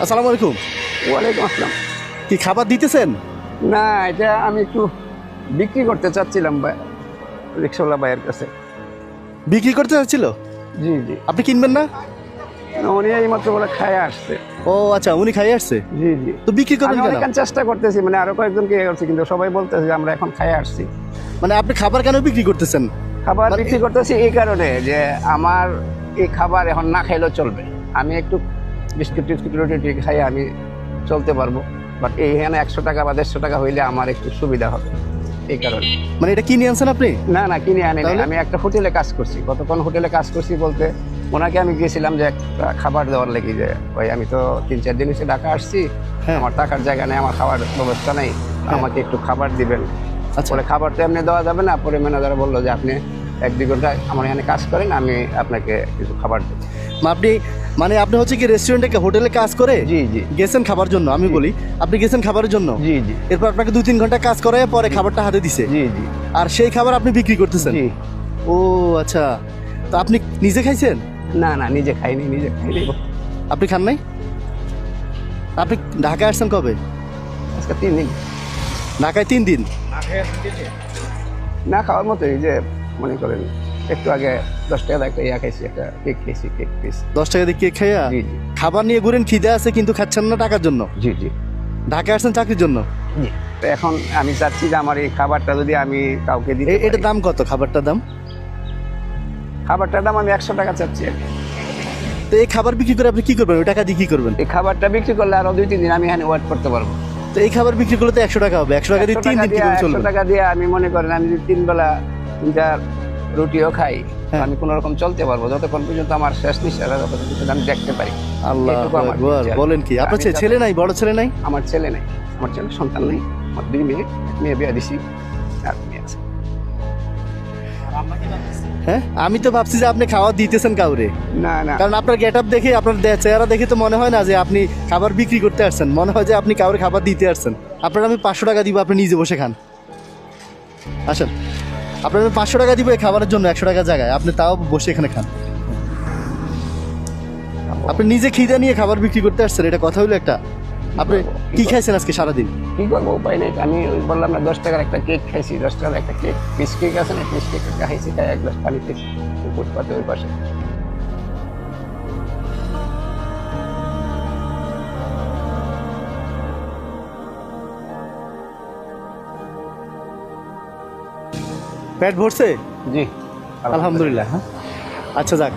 আসসালামু আলাইকুম। ওয়ালাইকুম আসসালাম। কি খাবার দিতেছেন? না, এটা আমি একটু বিক্রি করতে চাচ্ছিলাম রিক্সাওয়ালা ভাইয়ের কাছে। বিক্রি করতে চাচ্ছিল? জি জি। আপনি কিনবেন না? উনি এই মাত্র বলে খায় আসছে। ও আচ্ছা, উনি খাইয়ে আসছে। জি জি। তো বিক্রি করবেন আমি কেন? অনেকক্ষণ চেষ্টা করতেছি, মানে আরো কয়েকজনকে ইয়ে করছি, কিন্তু সবাই বলতেছে যে আমরা এখন খায় আসছি। মানে আপনি খাবার কেন বিক্রি করতেছেন? খাবার মানে- বিক্রি করতেছি এই কারণে যে আমার এই খাবার এখন না খাইলেও চলবে। আমি একটু বিস্কুট টিস্কুট রুটি টুটি খাই আমি চলতে পারবো, বাট এইখানে 100 টাকা বা 150 টাকা হইলে আমার একটু সুবিধা হবে, এই কারণে। মানে এটা কিনে আনছেন আপনি? না না, কিনে আনি নাই। তাহলে? আমি একটা হোটেলে কাজ করছি। কতক্ষণ হোটেলে কাজ করছি বলতে, ওনাকে আমি গিয়েছিলাম যে একটা খাবার দেওয়ার লেগে, যে ভাই আমি তো 3-4 দিন এসে ঢাকা আসছি, হ্যাঁ। আমার টাকার জায়গা নেই, আমার খাবার ব্যবস্থা নেই, আমাকে একটু খাবার দিবেন। আচ্ছা। পরে খাবার তো এমনি দেওয়া যাবে না, পরে ম্যানেজার বললো যে আপনি 1-2 ঘন্টা আমার এখানে কাজ করেন, আমি আপনাকে কিছু খাবার দেবো। আপনি হচ্ছে কি রেস্টুরেন্টে হোটেলে কাজ করে জি জি গেছেন খাবার জন্য? আমি বলি, আপনি গেছেন খাবারের জন্য, জি জি এরপর আপনাকে 2-3 ঘন্টা কাজ করে পরে খাবারটা হাতে দিছে, জি জি আর সেই খাবার আপনি বিক্রি করতেছেন? জি। ও আচ্ছা, তো আপনি নিজে খাইছেন? না না, নিজে খাইনি। আপনি খান নাই? আপনি ঢাকায় আসছেন কবে? আজকে 3 দিন ঢাকায় 3 দিন? না খাওয়ার মতোই, যে মনে করেন একটু আগে 10 টাকা একটা ইয়া খাইছি, একটা কেক খাইছি, কেক পিস। 10 টাকা দিয়ে কেক খাইয়া জি জি খাবার নিয়ে ঘুরেন, খিদে আছে কিন্তু খাচ্ছেন না টাকার জন্য? জি জি ঢাকায় আসছেন চাকরির জন্য? জি। তো এখন আমি চাচ্ছি যে আমার এই খাবারটা যদি আমি কাউকে দিতে এটার পারি। দাম কত? খাবারটার দাম? খাবারটার দাম আমি 100 টাকা চাচ্ছি আর কি। তো এই খাবার বিক্রি করে আপনি কি করবেন? ওই টাকা দিয়ে কি করবেন? এই খাবারটা বিক্রি করলে আরো 2-3 দিন আমি এখানে ওয়েট করতে পারবো। তো এই খাবার বিক্রি করলে তো 100 টাকা হবে। 100 টাকা দিয়ে 3 দিন কিভাবে 100 চলবে? টাকা দিয়ে আমি মনে করেন আমি যদি 3 বেলা 3-4 রুটিও খাই, হ্যাঁ। আমি কোনো রকম চলতে পারবো যতক্ষণ পর্যন্ত আমার শেষ নিঃশ্বাস যতক্ষণ আমি দেখতে পারি। আল্লাহু এইটুকু আমার আকবার, ইচ্ছা। বলেন কি? আপনার আমি ছেলে নাই? বড় ছেলে নাই? আমার ছেলে নেই, আমার ছেলে সন্তান নেই। আমার 2 মেয়ে, এক মেয়ে বিয়ে দিছি আর মেয়ে আছে। হ্যাঁ, আমি তো ভাবছি যে আপনি খাবার দিতেছেন কাউরে, না না, কারণ আপনার গেটআপ দেখে, আপনার চেহারা দেখে তো মনে হয় না যে আপনি খাবার বিক্রি করতে আসছেন, মনে হয় যে আপনি কাউরে খাবার দিতে আসছেন। আপনার আমি 500 টাকা দিব, আপনি নিজে বসে খান। আসেন, আপনার আমি 500 টাকা দিব এই খাবারের জন্য, 100 টাকার জায়গায় আপনি তাও বসে এখানে খান। আপনি নিজে খিদে নিয়ে খাবার বিক্রি করতে আসছেন, এটা কথা হলো একটা? আপনি কি খাইছেন আজকে সারাদিন? কি করবো, উপায় নেই। আমি ওই বললাম না 10 টাকার একটা কেক খাইছি, 10 টাকার একটা কেক, পিস কেক আছে না, পিস কেক একটা খাইছি, তাই 1 গ্লাস পানি খেয়েছি ফুটপাতে ওই পাশে। পেট ভরছে? জি আলহামদুলিল্লাহ। হ্যাঁ, আচ্ছা যাক।